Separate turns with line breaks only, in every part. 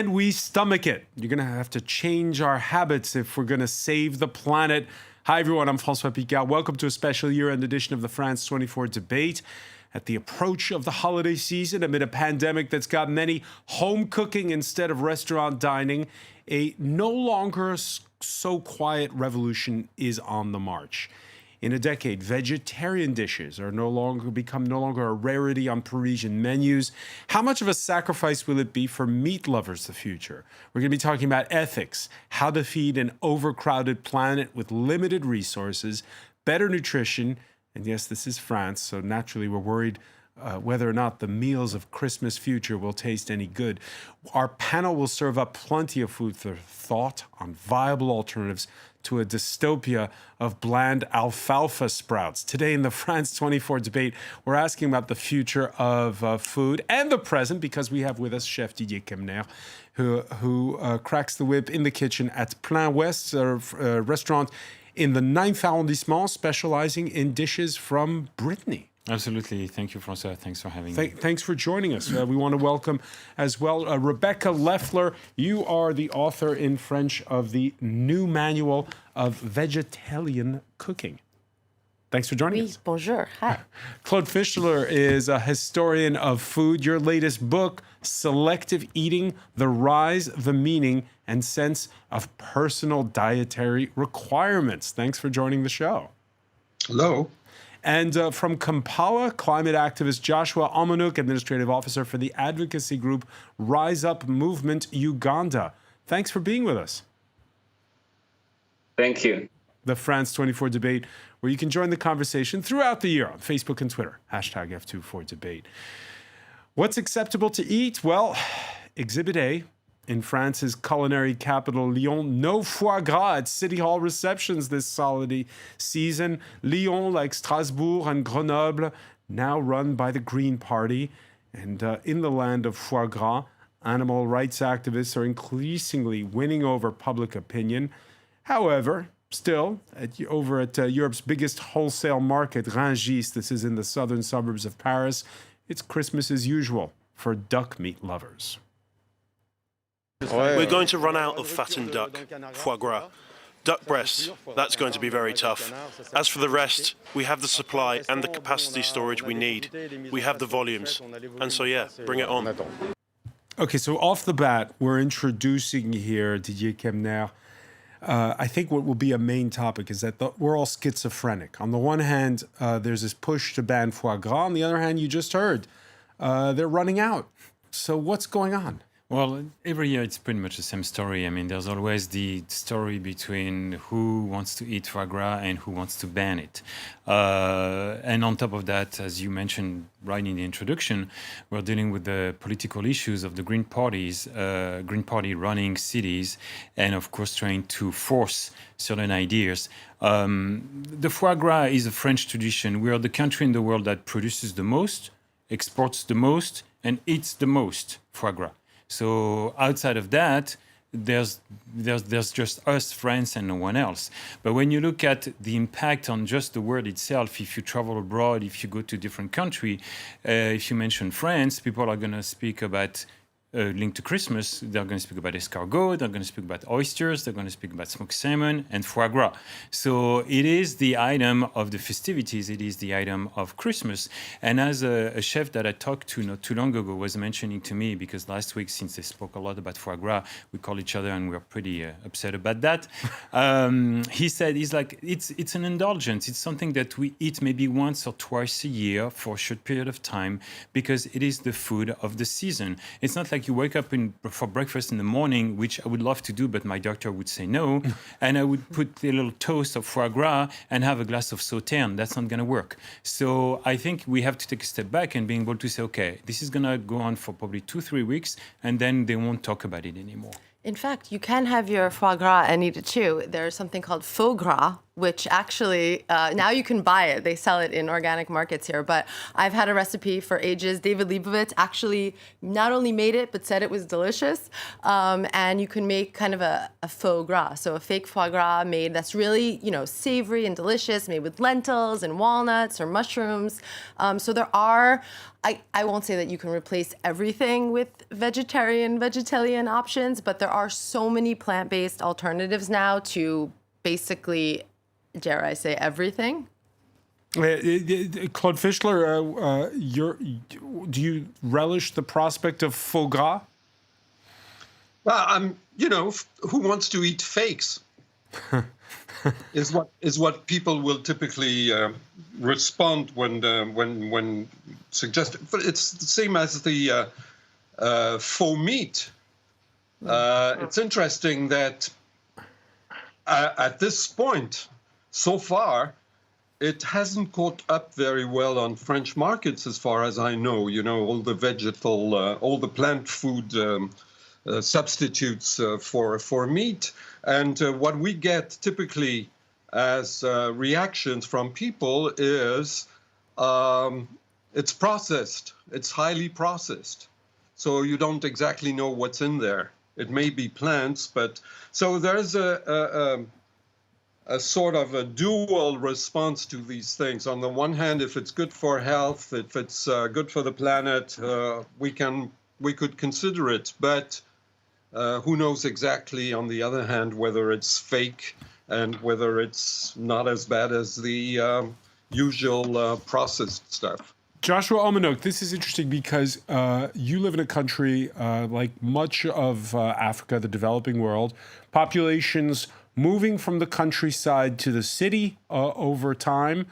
Can we stomach it? You're going to have to change our habits if we're going to save the planet. Hi, everyone. I'm François Picard. Welcome to a special year-end edition of the France 24 debate. At the approach of the holiday season, amid a pandemic that's got many home cooking instead of restaurant dining, a no longer so quiet revolution is on the march. In a decade, vegetarian dishes are no longer a rarity on Parisian menus. How much of a sacrifice will it be for meat lovers the future? We're going to be talking about ethics, how to feed an overcrowded planet with limited resources, better nutrition, and yes, this is France, so naturally we're worried whether or not the meals of Christmas future will taste any good. Our panel will serve up plenty of food for thought on viable alternatives to a dystopia of bland alfalfa sprouts. Today in the France 24 debate, we're asking about the future of food and the present, because we have with us Chef Didier Kemner, who cracks the whip in the kitchen at Plein Ouest, a restaurant in the 9th arrondissement, specializing in dishes from Brittany.
Absolutely. Thank you, François. Thanks for having me.
Thanks for joining us. We want to welcome as well Rebecca Leffler. You are the author in French of the new manual of vegetarian cooking. Thanks for joining us.
Bonjour. Hi.
Claude Fischler is a historian of food. Your latest book, Selective Eating, The Rise, the Meaning, and Sense of Personal Dietary Requirements. Thanks for joining the show.
Hello.
And from Kampala, climate activist Joshua Omanuk, administrative officer for the advocacy group Rise Up Movement Uganda. Thanks for being with us.
Thank you.
The France 24 debate, where you can join the conversation throughout the year on Facebook and Twitter, #F24debate. What's acceptable to eat? Well, Exhibit A. In France's culinary capital, Lyon, no foie gras at City Hall receptions this holiday season. Lyon, like Strasbourg and Grenoble, now run by the Green Party. And in the land of foie gras, animal rights activists are increasingly winning over public opinion. However, still, over at Europe's biggest wholesale market, Rungis, this is in the southern suburbs of Paris, it's Christmas as usual for duck meat lovers.
We're going to run out of fattened duck, foie gras. Duck breasts, that's going to be very tough. As for the rest, we have the supply and the capacity storage we need. We have the volumes. And so, yeah, bring it on.
Okay, so off the bat, we're introducing here Didier Kemner. I think what will be a main topic is that we're all schizophrenic. On the one hand, there's this push to ban foie gras. On the other hand, you just heard, they're running out. So what's going on?
Well, every year it's pretty much the same story. I mean, there's always the story between who wants to eat foie gras and who wants to ban it. And on top of that, as you mentioned right in the introduction, we're dealing with the political issues of the Green Party running cities, and of course trying to force certain ideas. The foie gras is a French tradition. We are the country in the world that produces the most, exports the most, and eats the most foie gras. So outside of that, there's just us, France, and no one else. But when you look at the impact on just the word itself, if you travel abroad, if you go to a different country, if you mention France, people are going to speak about linked to Christmas. They're going to speak about escargot, they're going to speak about oysters, they're going to speak about smoked salmon and foie gras. So it is the item of the festivities, it is the item of Christmas. And as a chef that I talked to not too long ago was mentioning to me, because last week, since they spoke a lot about foie gras, we call each other and we're pretty upset about that. He said, it's an indulgence. It's something that we eat maybe once or twice a year for a short period of time, because it is the food of the season. It's not like you wake up for breakfast in the morning, which I would love to do, but my doctor would say no, and I would put a little toast of foie gras and have a glass of Sauternes. That's not going to work. So I think we have to take a step back and being able to say, okay, this is going to go on for probably 2-3 weeks, and then they won't talk about it anymore.
In fact, you can have your foie gras and eat it too. There's something called faux gras, which actually now you can buy it. They sell it in organic markets here. But I've had a recipe for ages. David Leibovitz actually not only made it, but said it was delicious. And you can make kind of a faux gras, so a fake foie gras made that's really, savory and delicious, made with lentils and walnuts or mushrooms. So there are, I won't say that you can replace everything with vegetarian options, but there are so many plant-based alternatives now to basically, dare I say, everything.
Claude Fischler, do you relish the prospect of faux gras?
Well, who wants to eat fakes? is what people will typically respond when suggested. But it's the same as the faux meat. It's interesting that at this point, so far, it hasn't caught up very well on French markets, as far as I know. All the all the plant food substitutes for meat. And what we get typically as reactions from people is it's processed. It's highly processed. So you don't exactly know what's in there. It may be plants, but so there's a sort of a dual response to these things. On the one hand, if it's good for health, if it's good for the planet, we could consider it. But who knows exactly, on the other hand, whether it's fake and whether it's not as bad as the usual processed stuff.
Joshua Omanok, this is interesting because you live in a country like much of Africa, the developing world, populations moving from the countryside to the city over time,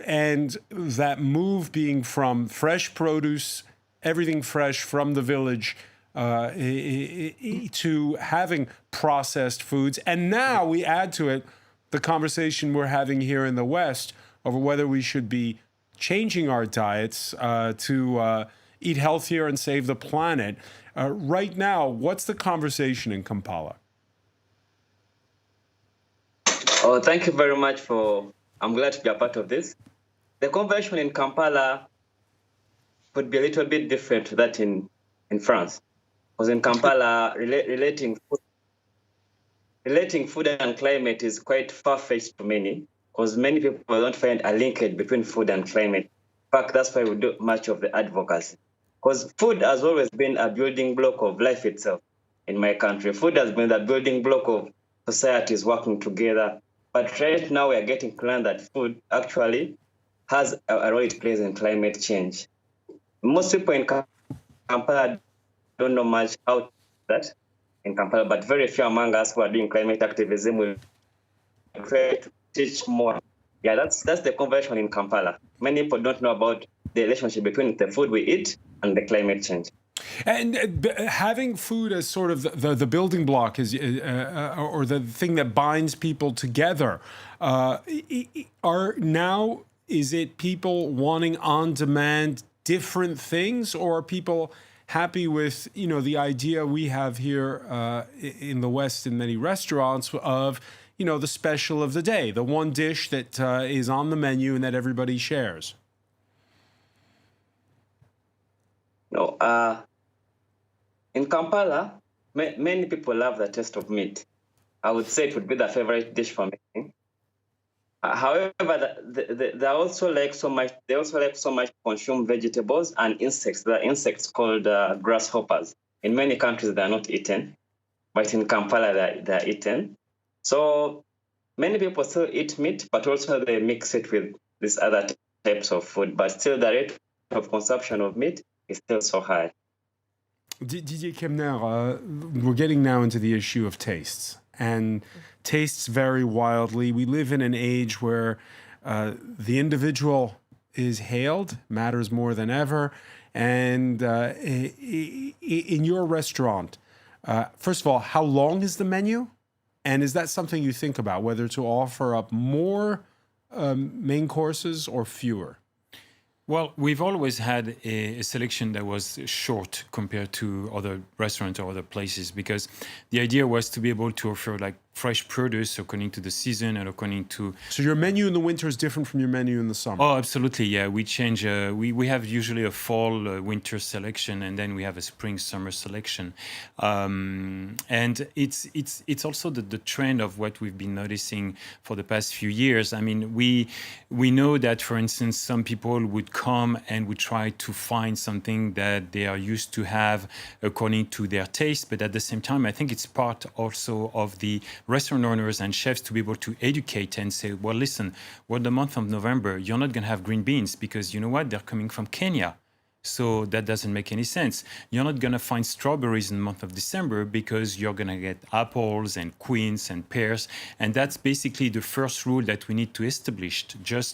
and that move being from fresh produce, everything fresh from the village, to having processed foods. And now we add to it the conversation we're having here in the West over whether we should be changing our diets to eat healthier and save the planet. Right now, what's the conversation in Kampala?
Oh, thank you very much I'm glad to be a part of this. The conversation in Kampala could be a little bit different to that in France. Because in Kampala, relating food and climate is quite far-fetched to many, because many people don't find a linkage between food and climate. In fact, that's why we do much of the advocacy. Because food has always been a building block of life itself in my country. Food has been the building block of societies working together. But right now we are getting to learn that food actually has a role it plays in climate change. Most people in Kampala don't know much about that in Kampala, but very few among us who are doing climate activism will try to teach more. Yeah, that's the conversation in Kampala. Many people don't know about the relationship between the food we eat and the climate change.
And having food as sort of the building block is, or the thing that binds people together, is it people wanting on demand different things, or are people happy with the idea we have here in the West in many restaurants of the special of the day, the one dish that is on the menu and that everybody shares?
No, in Kampala, many people love the taste of meat. I would say it would be the favorite dish for me. However, they also like so much to consume vegetables and insects. There are insects called grasshoppers. In many countries, they are not eaten, but in Kampala, they are eaten. So many people still eat meat, but also they mix it with these other types of food. But still, the rate of consumption of meat is still so high.
Didier Kemner, we're getting now into the issue of tastes. And tastes vary wildly. We live in an age where the individual is hailed, matters more than ever. And in your restaurant, first of all, how long is the menu? And is that something you think about, whether to offer up more main courses or fewer?
Well, we've always had a selection that was short compared to other restaurants or other places, because the idea was to be able to offer like fresh produce according to the season and according to.
So your menu in the winter is different from your menu in the summer?
Oh, absolutely. Yeah, we change. We have usually a fall, winter selection, and then we have a spring, summer selection. And it's also the trend of what we've been noticing for the past few years. I mean, we know that, for instance, some people would come and would try to find something that they are used to have according to their taste, but at the same time, I think it's part also of the restaurant owners and chefs to be able to educate and say, well, listen, well, the month of November, you're not going to have green beans because you know what? They're coming from Kenya. So that doesn't make any sense. You're not going to find strawberries in the month of December because you're going to get apples and quince and pears. And that's basically the first rule that we need to establish,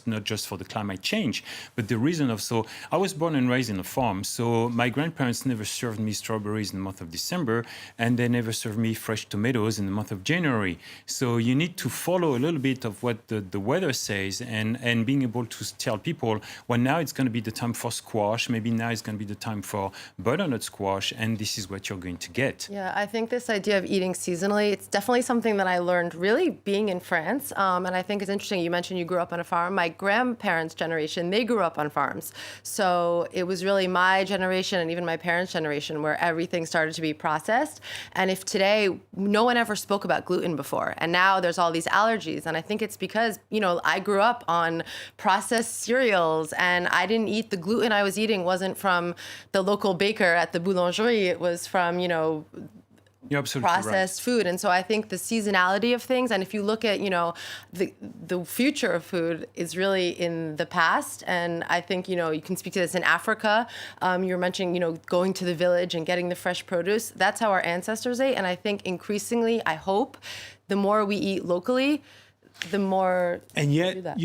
not just for the climate change, but the reason of. So I was born and raised in a farm. So my grandparents never served me strawberries in the month of December, and they never served me fresh tomatoes in the month of January. So you need to follow a little bit of what the weather says and being able to tell people, well, now it's going to be the time for squash, maybe now it's going to be the time for butternut squash, and this is what you're going to get.
Yeah, I think this idea of eating seasonally, it's definitely something that I learned really being in France. And I think it's interesting. You mentioned you grew up on a farm. My grandparents' generation, they grew up on farms. So it was really my generation and even my parents' generation where everything started to be processed. And if today, no one ever spoke about gluten before, and now there's all these allergies. And I think it's because, I grew up on processed cereals, and I didn't eat the gluten I was eating wasn't from the local baker at the boulangerie. It was from,
You're absolutely
processed food. And so I think the seasonality of things, and if you look at, the future of food is really in the past. And I think, you can speak to this in Africa. You're mentioning, going to the village and getting the fresh produce. That's how our ancestors ate. And I think increasingly, I hope, the more we eat locally, the more.
And yet,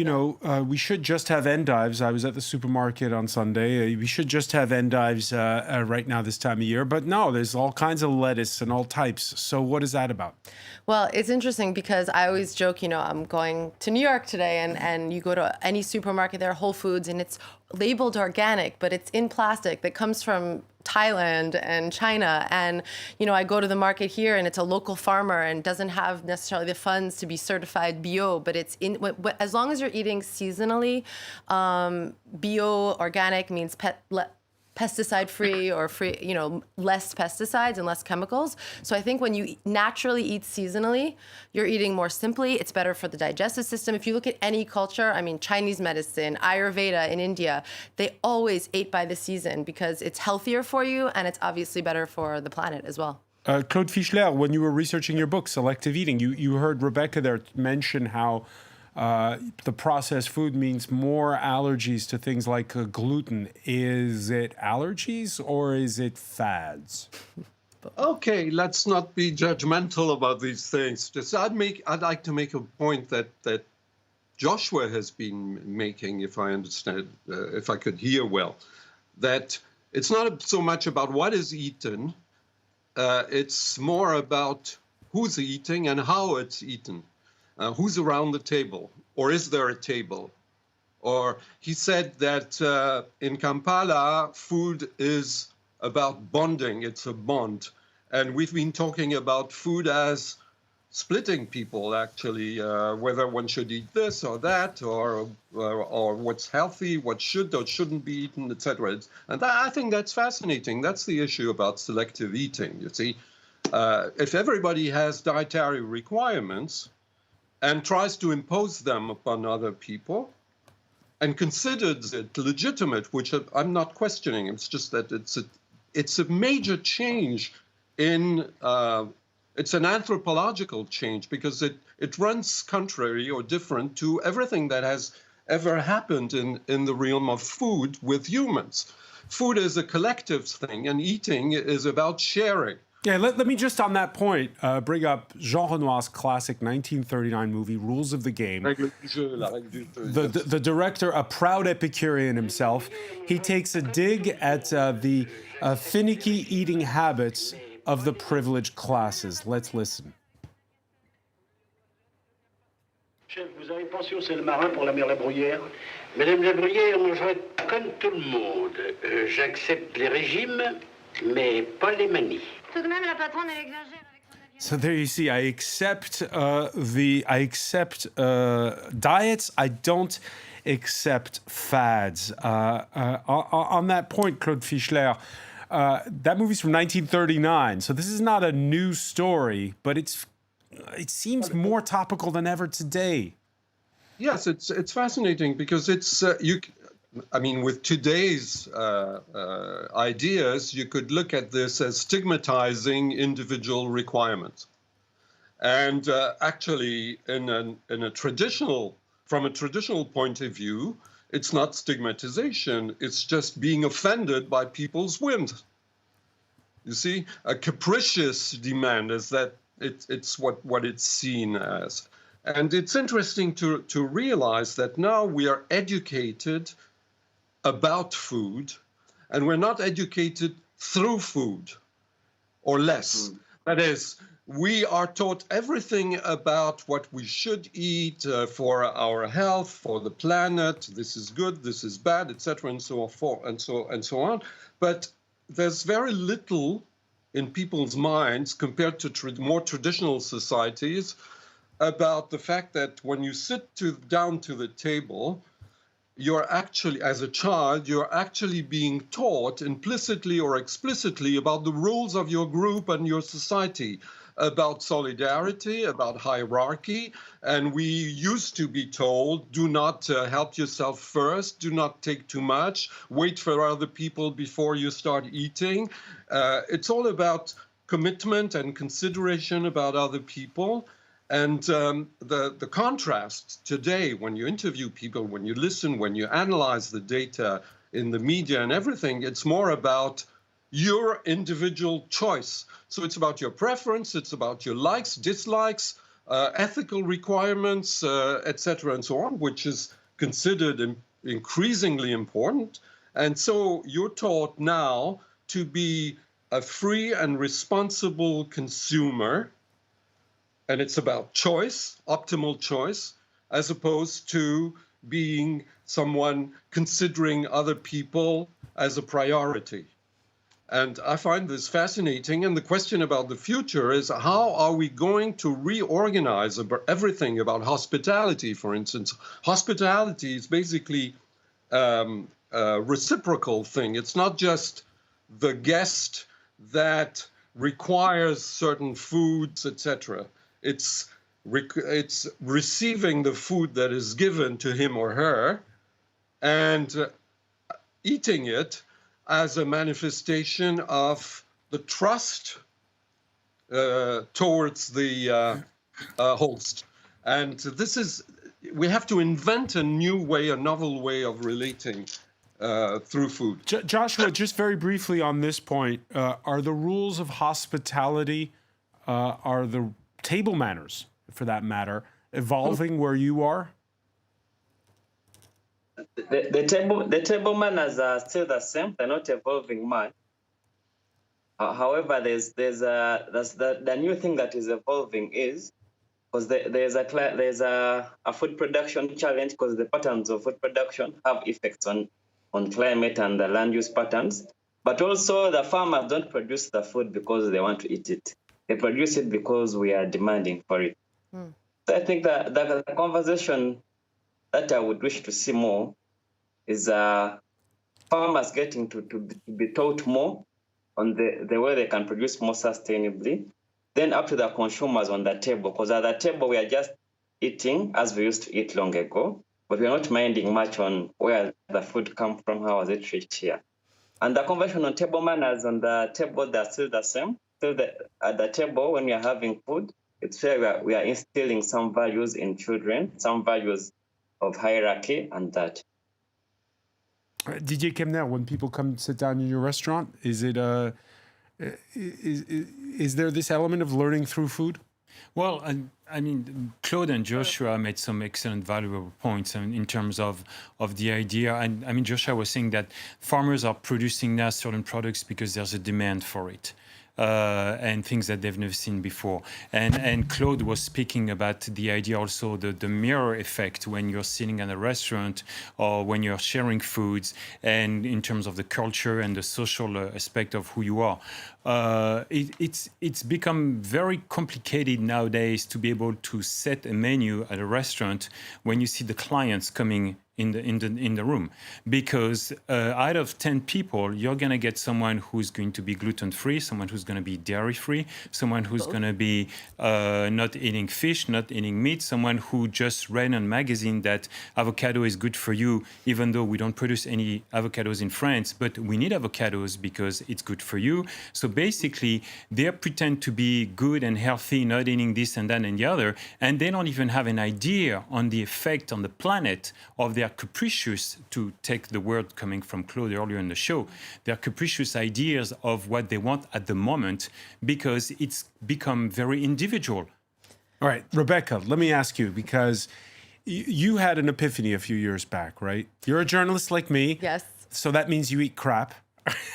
we should just have endives. I was at the supermarket on Sunday. We should just have endives right now this time of year. But no, there's all kinds of lettuce and all types. So what is that about?
Well, it's interesting because I always joke, I'm going to New York today, and you go to any supermarket there, Whole Foods, and it's labeled organic, but it's in plastic that comes from Thailand and China. And, I go to the market here and it's a local farmer and doesn't have necessarily the funds to be certified bio, but it's as long as you're eating seasonally, bio organic means pesticide-free or free, less pesticides and less chemicals. So I think when you naturally eat seasonally, you're eating more simply. It's better for the digestive system. If you look at any culture, Chinese medicine, Ayurveda in India, they always ate by the season because it's healthier for you and it's obviously better for the planet as well.
Claude Fischler, when you were researching your book, Selective Eating, you heard Rebecca there mention how the processed food means more allergies to things like gluten. Is it allergies or is it fads?
Okay, let's not be judgmental about these things. I'd like to make a point that Joshua has been making, if I understand, if I could hear well, that it's not so much about what is eaten, it's more about who's eating and how it's eaten. Who's around the table, or is there a table? Or he said that in Kampala, food is about bonding, it's a bond. And we've been talking about food as splitting people, actually, whether one should eat this or that, or what's healthy, what should or shouldn't be eaten, etc. And I think that's fascinating. That's the issue about selective eating, you see. If everybody has dietary requirements, and tries to impose them upon other people and considers it legitimate, which I'm not questioning. It's just that it's a major change it's an anthropological change because it runs contrary or different to everything that has ever happened in the realm of food with humans. Food is a collective thing and eating is about sharing.
Yeah, let me just on that point bring up Jean Renoir's classic 1939 movie, Rules of the Game. The director, a proud Epicurean himself, he takes a dig at the finicky eating habits of the privileged classes. Let's listen.
Chef, vous avez pension, c'est le marin pour la mer la bruyère. Madame la bruyère, moi je vais comme tout le monde. J'accepte les régimes, mais pas les manies.
Tout de même, la patronne, elle exagère avec son avis.
So there you see, I accept diets. I don't accept fads. On that point, Claude Fischler, that movie's from 1939. So this is not a new story, but it seems more topical than ever today.
Yes, it's fascinating because it's with today's ideas, you could look at this as stigmatizing individual requirements, and actually, from a traditional point of view, it's not stigmatization; it's just being offended by people's whims. You see, a capricious demand is that it's what it's seen as. And it's interesting to realize that now we are educated about food, and we're not educated through food, or less. That is, we are taught everything about what we should eat for our health, for the planet. This is good, this is bad, etc., and so forth, and so on. But there's very little in people's minds compared to more traditional societies about the fact that when you sit down to the table, you're actually, as a child, you're actually being taught implicitly or explicitly about the rules of your group and your society, about solidarity, about hierarchy. And we used to be told, do not help yourself first, do not take too much, wait for other people before you start eating. It's all about commitment and consideration about other people. And the contrast today, when you interview people, when you listen, when you analyze the data in the media and everything, it's more about your individual choice. So it's about your preference, it's about your likes, dislikes, ethical requirements, etc., and so on, which is considered increasingly important. And so you're taught now to be a free and responsible consumer. And it's about choice, optimal choice, as opposed to being someone considering other people as a priority. And I find this fascinating. And the question about the future is, how are we going to reorganize everything about hospitality, for instance? Hospitality is basically a reciprocal thing. It's not just the guest that requires certain foods, etc. It's receiving the food that is given to him or her and eating it as a manifestation of the trust towards the host. And we have to invent a new way, a novel way of relating through food.
Joshua, just very briefly on this point, are the rules of hospitality, are the table manners, for that matter, evolving where you are?
The table manners are still the same. They're not evolving much. However, the new thing that is evolving is because there's a food production challenge, because the patterns of food production have effects on climate and the land use patterns. But also the farmers don't produce the food because they want to eat it. They produce it because we are demanding for it. So I think that the conversation that I would wish to see more is farmers getting to be taught more on the way they can produce more sustainably, then up to the consumers on the table. Because at the table, we are just eating as we used to eat long ago, but we are not minding much on where the food comes from, how was it reached here. And the conversation on table manners on the table, they're still the same. So at the table, when we are having food, it's where we are instilling some values in children, some values of hierarchy and that.
Didier Kemner, when people come sit down in your restaurant, is there this element of learning through food?
Well, I mean, Claude and Joshua made some excellent, valuable points in terms of the idea. And I mean, Joshua was saying that farmers are producing now certain products because there's a demand for it. And things that they've never seen before. And Claude was speaking about the idea also, the mirror effect when you're sitting at a restaurant or when you're sharing foods, and in terms of the culture and the social aspect of who you are. it's become very complicated nowadays to be able to set a menu at a restaurant when you see the clients coming in the room, because out of 10 people, you're going to get someone who's going to be gluten-free, someone who's going to be dairy-free, someone who's going to be not eating fish, not eating meat, someone who just read in a magazine that avocado is good for you, even though we don't produce any avocados in France, but we need avocados because it's good for you. So basically, they pretend to be good and healthy, not eating this and that and the other, and they don't even have an idea on the effect on the planet of their capricious, to take the word coming from Claude earlier in the show, their capricious ideas of what they want at the moment, because it's become very individual.
All right, Rebecca, let me ask you, because you had an epiphany a few years back, right? You're a journalist like me.
Yes.
So that means you eat crap.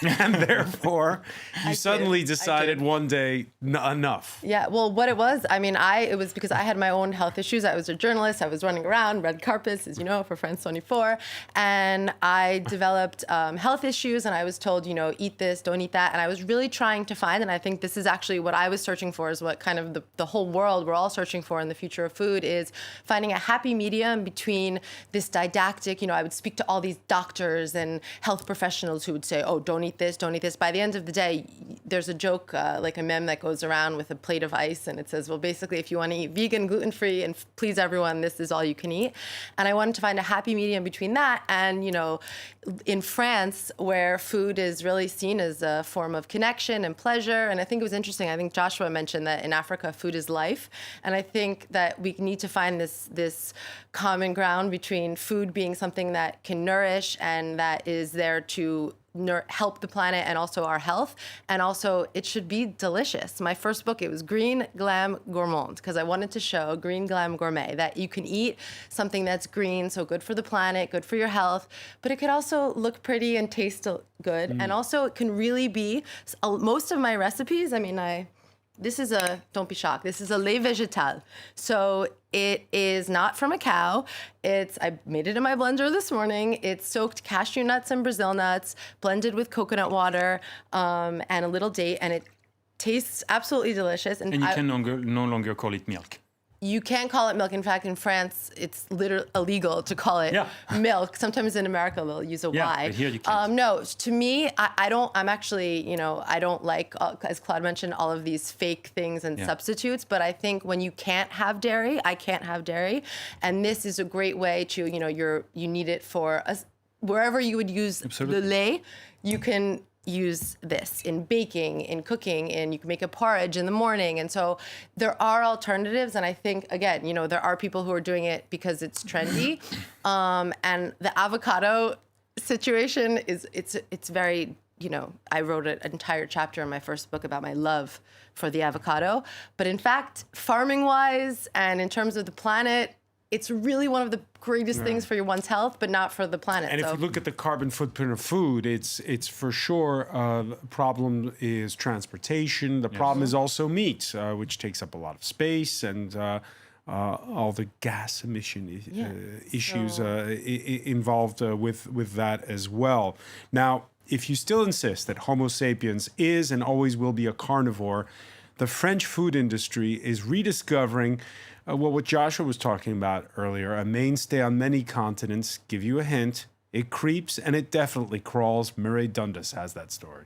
And therefore, you suddenly decided one day, enough.
Yeah, well, what it was, I mean, it was because I had my own health issues. I was a journalist. I was running around, red carpets, as you know, for France 24. And I developed health issues, and I was told, eat this, don't eat that. And I was really trying to find, and I think this is actually what I was searching for, is what kind of the whole world, we're all searching for in the future of food, is finding a happy medium between this didactic, I would speak to all these doctors and health professionals who would say, oh, don't eat this, don't eat this. By the end of the day, there's a joke, like a meme that goes around with a plate of ice, and it says, well, basically, if you want to eat vegan, gluten-free, and please everyone, this is all you can eat. And I wanted to find a happy medium between that and, in France, where food is really seen as a form of connection and pleasure. And I think it was interesting. I think Joshua mentioned that in Africa, food is life. And I think that we need to find this common ground between food being something that can nourish and that is there to help the planet and also our health. And also, it should be delicious. My first book, it was Green Glam Gourmand, because I wanted to show Green Glam Gourmet that you can eat something that's green, so good for the planet, good for your health, but it could also look pretty and taste good. And also, it can really be, most of my recipes, this is don't be shocked, this is a lait végétal. So it is not from a cow. I made it in my blender this morning. It's soaked cashew nuts and Brazil nuts, blended with coconut water and a little date, and it tastes absolutely delicious.
And you can no longer call it milk.
You can't call it milk. In fact, in France, it's literally illegal to call it milk. Sometimes in America, they'll use a Y.
But here you can't.
No, to me, I don't like, as Claude mentioned, all of these fake things and substitutes. But I think when you can't have dairy, I can't have dairy. And this is a great way to, you need it for wherever you would use the lait, you can use this in baking, in cooking, and you can make a porridge in the morning. And so there are alternatives. And I think, again, there are people who are doing it because it's trendy. And the avocado situation it's very, I wrote an entire chapter in my first book about my love for the avocado. But in fact, farming-wise and in terms of the planet, it's really one of the greatest things for one's health, but not for the planet.
And if you look at the carbon footprint of food, it's for sure the problem is transportation. The problem is also meat, which takes up a lot of space, and all the gas emission issues involved with that as well. Now, if you still insist that Homo sapiens is and always will be a carnivore, the French food industry is rediscovering what Joshua was talking about earlier, a mainstay on many continents. Give you a hint, it creeps and it definitely crawls. Mireille Dundas has that story.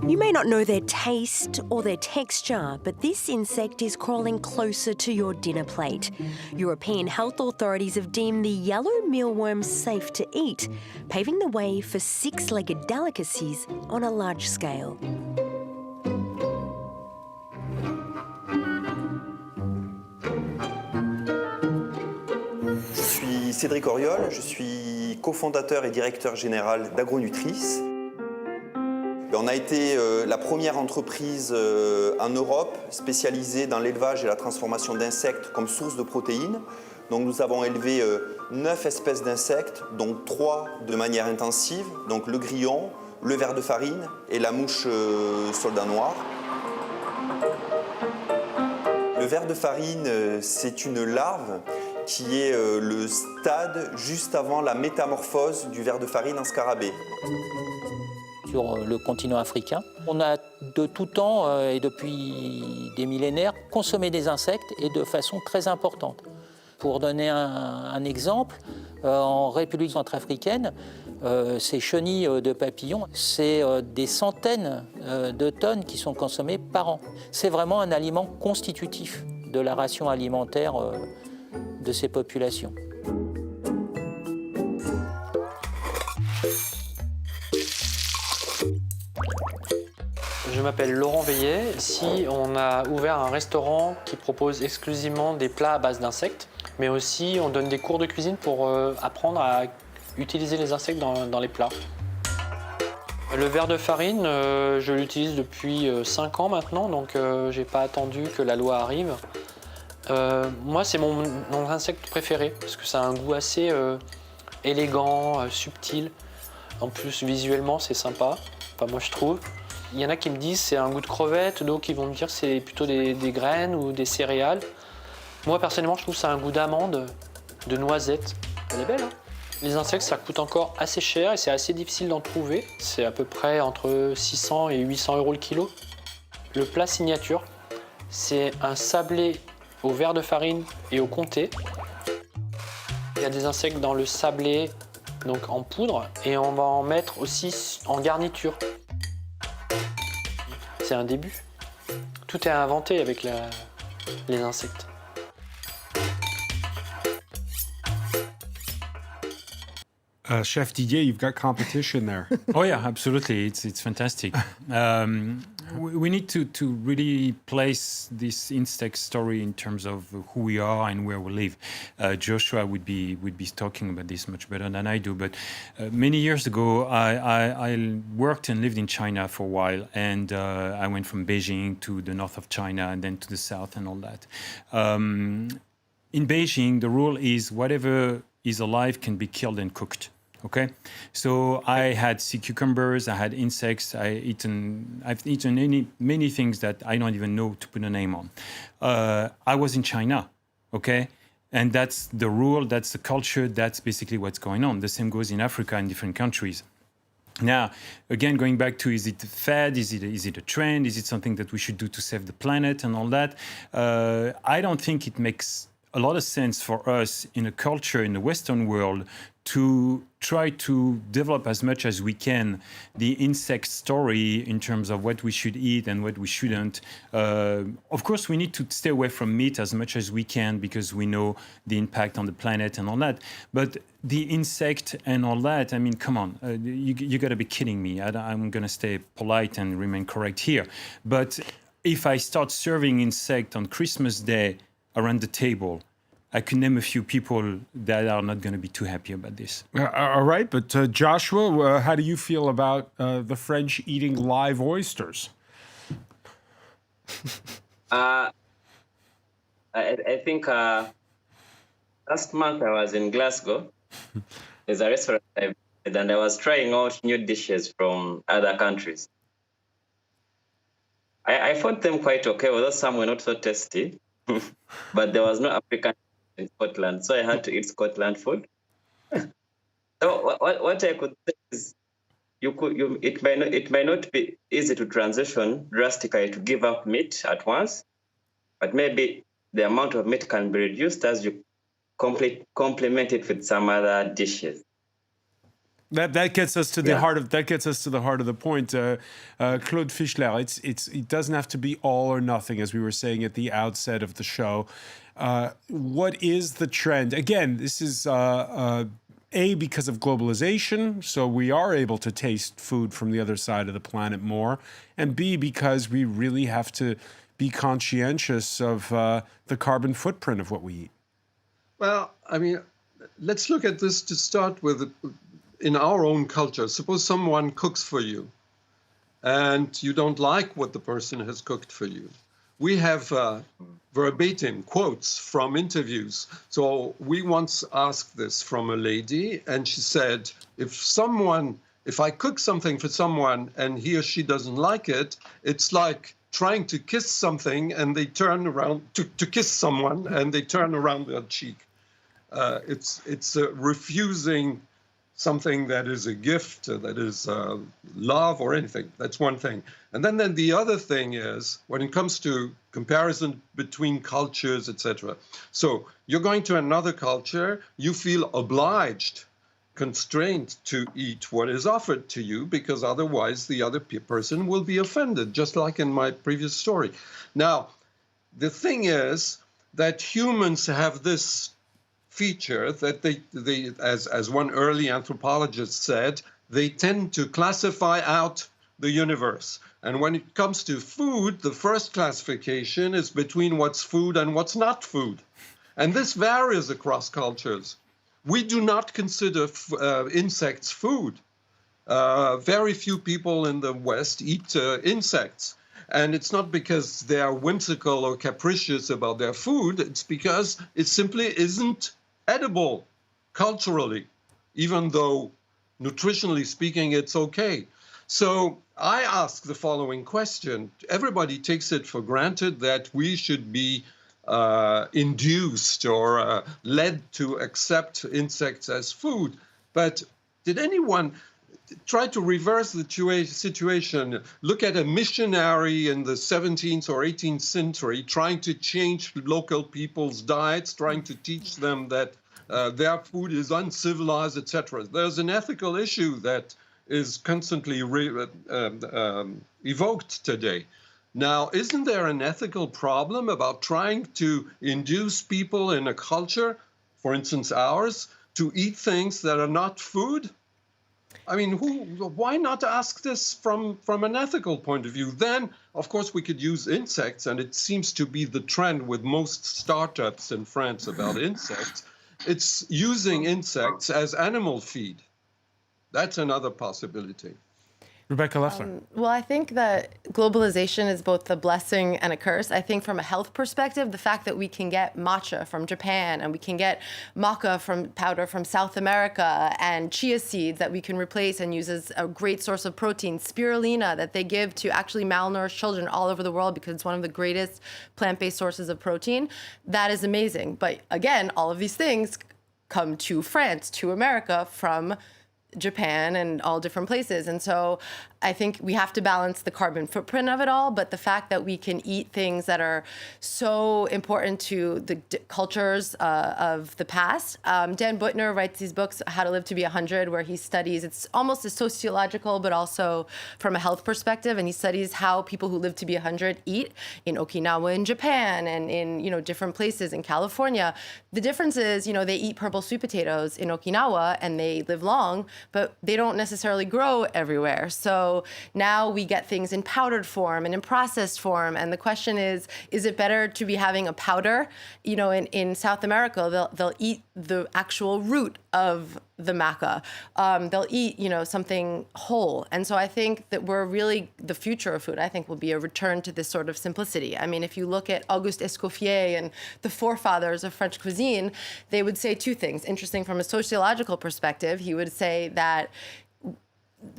You may not know their taste or their texture, but this insect is crawling closer to your dinner plate. European health authorities have deemed the yellow mealworm safe to eat, paving the way for six-legged delicacies on a large scale.
Je suis Cédric Auriol, je suis cofondateur et directeur général d'Agronutrice. On a été la première entreprise en Europe spécialisée dans l'élevage et la transformation d'insectes comme source de protéines. Donc nous avons élevé 9 espèces d'insectes, dont 3 de manière intensive, donc le grillon, le ver de farine et la mouche soldat noir. Le ver de farine, c'est une larve qui est le stade juste avant la métamorphose du ver de farine en scarabée.
Sur le continent africain, on a de tout temps et depuis des millénaires consommé des insectes et de façon très importante. Pour donner un exemple, en République centrafricaine, ces chenilles de papillons, c'est des centaines de tonnes qui sont consommées par an. C'est vraiment un aliment constitutif de la ration alimentaire de ces populations.
Je m'appelle Laurent Veillet. Ici, on a ouvert un restaurant qui propose exclusivement des plats à base d'insectes, mais aussi on donne des cours de cuisine pour apprendre à utiliser les insectes dans les plats. Le ver de farine, je l'utilise depuis 5 ans maintenant, donc j'ai pas attendu que la loi arrive. Moi, c'est mon insecte préféré, parce que ça a un goût assez élégant, subtil. En plus, visuellement, c'est sympa, enfin, moi je trouve. Il y en a qui me disent c'est un goût de crevette, d'autres qui vont me dire c'est plutôt des graines ou des céréales. Moi, personnellement, je trouve que ça a un goût d'amande, de noisette. Elle est belle, hein? Les insectes, ça coûte encore assez cher et c'est assez difficile d'en trouver. C'est à peu près entre 600 et 800 € le kilo. Le plat signature, c'est un sablé au ver de farine et au comté. Il y a des insectes dans le sablé, donc en poudre, et on va en mettre aussi en garniture. C'est un début. Tout est inventé avec les insectes.
Chef Didier, you've got competition there.
Oh yeah, absolutely. It's fantastic. We need to really place this insect story in terms of who we are and where we live. Joshua would be talking about this much better than I do. But many years ago, I worked and lived in China for a while, and I went from Beijing to the north of China and then to the south and all that. In Beijing, the rule is whatever is alive can be killed and cooked. Okay, so I had sea cucumbers, I had insects, I've eaten many things that I don't even know to put a name on. I was in China, okay, and that's the rule, that's the culture, that's basically what's going on. The same goes in Africa and different countries. Now, again, going back to, is it a fad? Is it a trend? Is it something that we should do to save the planet and all that? I don't think it makes a lot of sense for us in a culture in the Western world to try to develop as much as we can the insect story in terms of what we should eat and what we shouldn't. Of course, we need to stay away from meat as much as we can because we know the impact on the planet and all that. But the insect and all that, I mean, come on, you got to be kidding me. I'm going to stay polite and remain correct here. But if I start serving insect on Christmas Day around the table, I could name a few people that are not going to be too happy about this.
All right, but Joshua, how do you feel about the French eating live oysters?
I think last month I was in Glasgow. There's a restaurant I visited, and I was trying out new dishes from other countries. I found them quite okay, although some were not so tasty. But there was no African in Scotland, so I had to eat Scotland food. So what I could say is, it might not be easy to transition drastically to give up meat at once, but maybe the amount of meat can be reduced as you complement it with some other dishes.
That gets us to the heart of the point, Claude Fischler. It doesn't have to be all or nothing, as we were saying at the outset of the show. What is the trend? Again, this is because of globalization, so we are able to taste food from the other side of the planet more, and B, because we really have to be conscientious of the carbon footprint of what we eat.
Well, I mean, let's look at this to start with. In our own culture, suppose someone cooks for you and you don't like what the person has cooked for you. We have verbatim quotes from interviews. So we once asked this from a lady, and she said, if I cook something for someone and he or she doesn't like it, it's like trying to kiss something and they turn around to kiss someone and they turn around their cheek. It's refusing something that is a gift, that is love or anything. That's one thing. And then the other thing is when it comes to comparison between cultures, etc. So you're going to another culture, you feel obliged, constrained to eat what is offered to you because otherwise the other person will be offended, just like in my previous story. Now, the thing is that humans have this feature that they as one early anthropologist said, they tend to classify out the universe. And when it comes to food, the first classification is between what's food and what's not food. And this varies across cultures. We do not consider insects food. Very few people in the West eat insects. And it's not because they are whimsical or capricious about their food. It's because it simply isn't edible culturally, even though nutritionally speaking, it's okay. So I ask the following question. Everybody takes it for granted that we should be induced or led to accept insects as food. But did anyone try to reverse the situation? Look at a missionary in the 17th or 18th century trying to change local people's diets, trying to teach them that their food is uncivilized, etc. There's an ethical issue that is constantly evoked today. Now, isn't there an ethical problem about trying to induce people in a culture, for instance ours, to eat things that are not food? I mean, why not ask this from an ethical point of view? Then, of course, we could use insects, and it seems to be the trend with most startups in France about insects. It's using insects as animal feed. That's another possibility.
Rebecca Leffler.
Well, I think that globalization is both a blessing and a curse. I think from a health perspective, the fact that we can get matcha from Japan and we can get maca powder from South America and chia seeds that we can replace and use as a great source of protein, spirulina that they give to actually malnourished children all over the world because it's one of the greatest plant-based sources of protein, that is amazing. But again, all of these things come to France, to America from Japan and all different places. And so I think we have to balance the carbon footprint of it all, but the fact that we can eat things that are so important to the cultures of the past. Dan Buettner writes these books, How to Live to be 100, where he studies, it's almost a sociological, but also from a health perspective, and he studies how people who live to be 100 eat in Okinawa in Japan and in, different places in California. The difference is, they eat purple sweet potatoes in Okinawa and they live long, but they don't necessarily grow everywhere. So now we get things in powdered form and in processed form. And the question is it better to be having a powder? In South America, they'll eat the actual root of the maca. They'll eat, something whole. And so I think that we're really, the future of food, I think, will be a return to this sort of simplicity. I mean, if you look at Auguste Escoffier and the forefathers of French cuisine, they would say two things. Interesting from a sociological perspective, he would say that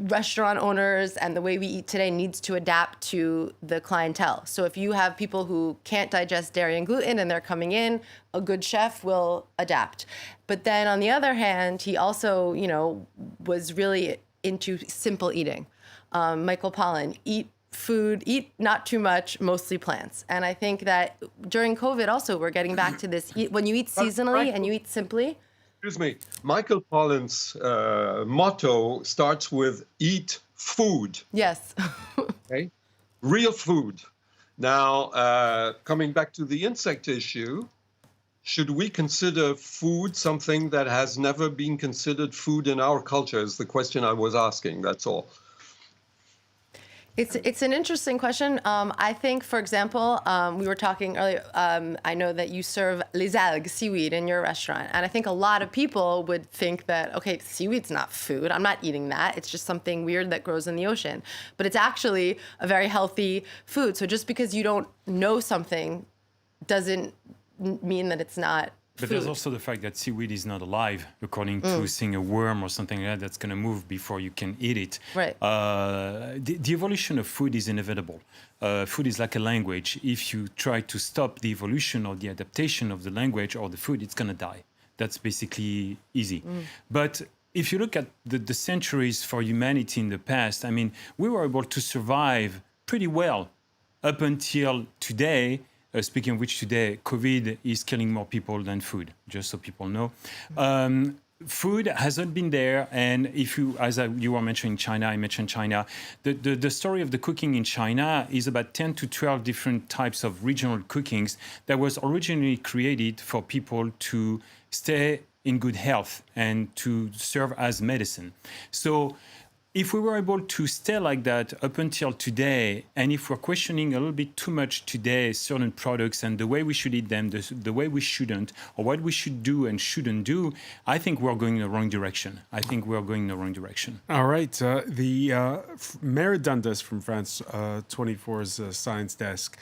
restaurant owners and the way we eat today needs to adapt to the clientele. So if you have people who can't digest dairy and gluten and they're coming in, a good chef will adapt. But then on the other hand, he also, was really into simple eating. Michael Pollan, eat not too much, mostly plants. And I think that during COVID also, we're getting back to this, when you eat seasonally and you eat simply.
Excuse me. Michael Pollan's motto starts with eat food.
Yes.
Okay? Real food. Now, coming back to the insect issue, should we consider food something that has never been considered food in our culture is the question I was asking. That's all.
It's an interesting question. I think, for example, we were talking earlier, I know that you serve les algues, seaweed, in your restaurant. And I think a lot of people would think that, okay, seaweed's not food. I'm not eating that. It's just something weird that grows in the ocean. But it's actually a very healthy food. So just because you don't know something doesn't mean that it's not
But there's also the fact that seaweed is not alive, according to seeing a worm or something like that that's going to move before you can eat it.
Right.
The evolution of food is inevitable. Food is like a language. If you try to stop the evolution or the adaptation of the language or the food, it's going to die. That's basically easy. But if you look at the centuries for humanity in the past, I mean, we were able to survive pretty well up until today. Speaking of which, today, COVID is killing more people than food, just so people know. Food hasn't been there, and if you, you were mentioning China, I mentioned China. The story of the cooking in China is about 10 to 12 different types of regional cookings that was originally created for people to stay in good health and to serve as medicine. So if we were able to stay like that up until today, and if we're questioning a little bit too much today certain products and the way we should eat them, the way we shouldn't, or what we should do and shouldn't do, I think we're going in the wrong direction. All
right. Mary Dundas from France 24's Science Desk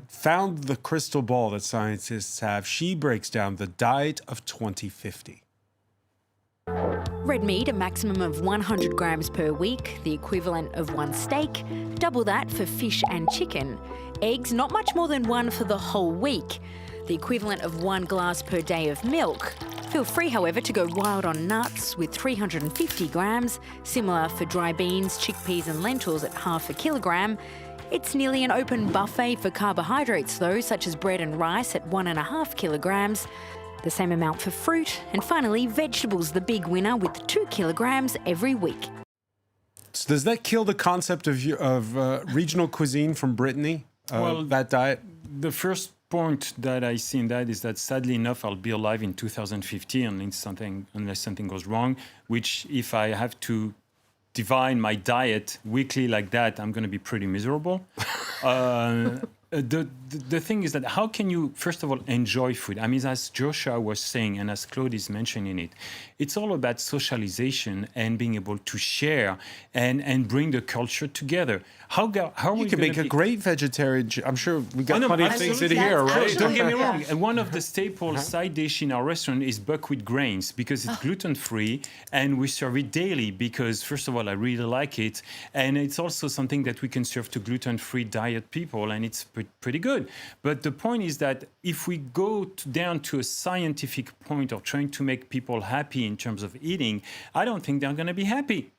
found the crystal ball that scientists have. She breaks down the diet of 2050.
Red meat, a maximum of 100 grams per week, the equivalent of 1 steak, double that for fish and chicken. Eggs, not much more than 1 for the whole week, the equivalent of 1 glass per day of milk. Feel free, however, to go wild on nuts with 350 grams, similar for dry beans, chickpeas and lentils at half a kilogram. It's nearly an open buffet for carbohydrates though, such as bread and rice at 1.5 kilograms. The same amount for fruit, and finally vegetables, the big winner with 2 kilograms every week.
So does that kill the concept of regional cuisine from Brittany, that diet?
The first point that I see in that is that sadly enough, I'll be alive in 2050 unless something goes wrong, which if I have to divide my diet weekly like that, I'm going to be pretty miserable. The thing is that how can you, first of all, enjoy food? I mean, as Joshua was saying, and as Claude is mentioning it, it's all about socialization and being able to share and bring the culture together. How are we
You can make a great vegetarian. I'm sure we got plenty of things in here, right?
Don't get me wrong. And one of the staple side dish in our restaurant is buckwheat grains because it's gluten-free, and we serve it daily because, first of all, I really like it, and it's also something that we can serve to gluten-free diet people, and it's pretty good. But the point is that if we go down to a scientific point of trying to make people happy in terms of eating, I don't think they're going to be happy.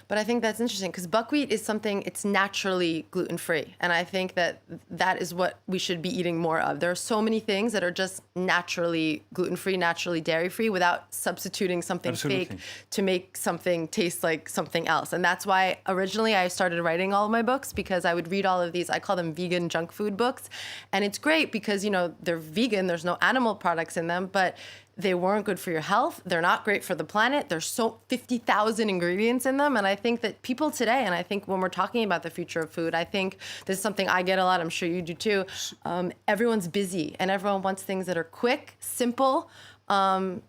But I think that's interesting because buckwheat is something, it's naturally gluten-free. And I think that that is what we should be eating more of. There are so many things that are just naturally gluten-free, naturally dairy-free without substituting something fake to make something taste like something else. And that's why originally I started writing all of my books, because I would read all of these, I call them vegan junk food books. And it's great because, you know, they're vegan, there's no animal products in them, but they weren't good for your health. They're not great for the planet. There's 50,000 ingredients in them. And I think that people today, and I think when we're talking about the future of food, I think this is something I get a lot, I'm sure you do too. Everyone's busy and everyone wants things that are quick, simple but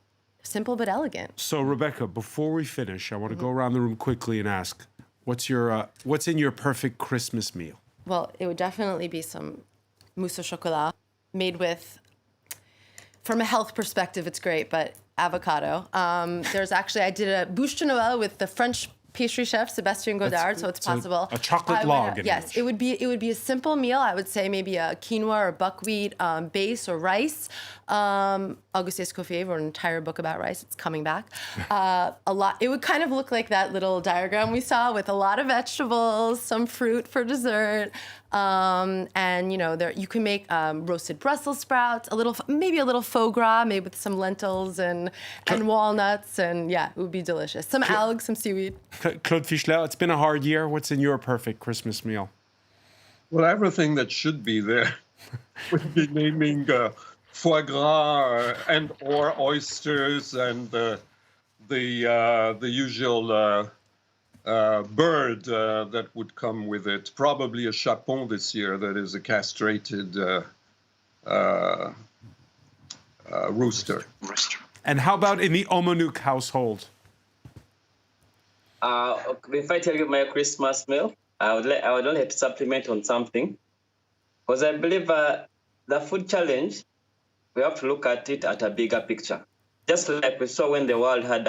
elegant.
So Rebecca, before we finish, I want to go around the room quickly and ask, what's in your perfect Christmas meal?
Well, it would definitely be some mousse au chocolat made with, from a health perspective, it's great, but avocado. There's actually, I did a bouche de Noël with the French pastry chef, Sébastien Godard, so it's possible.
A chocolate log.
Yes, it would be a simple meal. I would say maybe a quinoa or buckwheat base or rice. Auguste Escoffier wrote an entire book about rice. It's coming back. A lot. It would kind of look like that little diagram we saw with a lot of vegetables, some fruit for dessert. And you know, there you can make roasted Brussels sprouts, maybe a little faux gras, made with some lentils and walnuts, and yeah, it would be delicious. Some algae, some seaweed.
Claude Fischler, it's been a hard year. What's in your perfect Christmas meal?
Well, everything that should be there would be naming foie gras and or oysters and the usual bird that would come with it. Probably a chapon this year, that is a castrated rooster.
And how about in the Omanouk household?
If I tell you my Christmas meal, I would only have to supplement on something, because I believe the food challenge, we have to look at it at a bigger picture. Just like we saw when the world has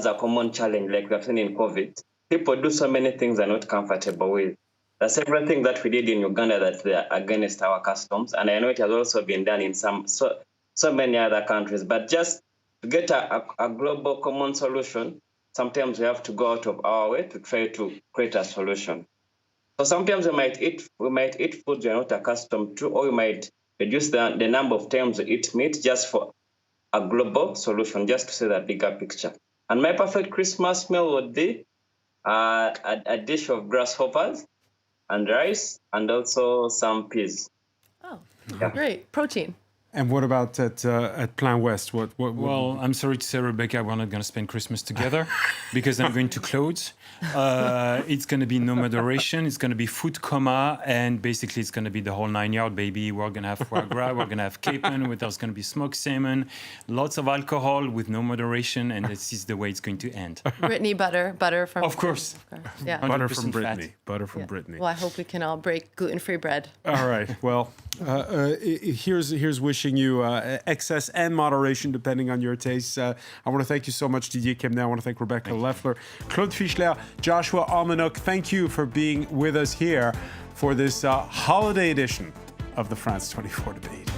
a common challenge, like we have seen in COVID, people do so many things they're not comfortable with. There's several things that we did in Uganda that they are against our customs, and I know it has also been done in some so many other countries. But just to get a global common solution, sometimes we have to go out of our way to try to create a solution. So sometimes we might eat foods we are not accustomed to, or we might reduce the number of times we eat meat just for a global solution, just to see the bigger picture. And my perfect Christmas meal would be a dish of grasshoppers and rice, and also some peas.
Oh, great. Protein.
And what about at Plan West?
Well, I'm sorry to say, Rebecca, we're not going to spend Christmas together because I'm going to clothes. It's going to be no moderation. It's going to be food coma, and basically it's going to be the whole 9 yard, baby. We're going to have foie gras, we're going to have capon, there's going to be smoked salmon, lots of alcohol with no moderation, and this is the way it's going to end.
Brittany, butter from...
Of course.
Yeah.
Butter from
100%
Brittany.
fat.
Butter from Brittany.
Well, I hope we can all break gluten-free bread.
All right. Well, here's wishing you excess and moderation depending on your tastes. I want to thank you so much, Didier Kemner. I want to thank Rebecca Leffler, Claude Fischler, Joshua Almanuk. Thank you for being with us here for this holiday edition of the France 24 debate.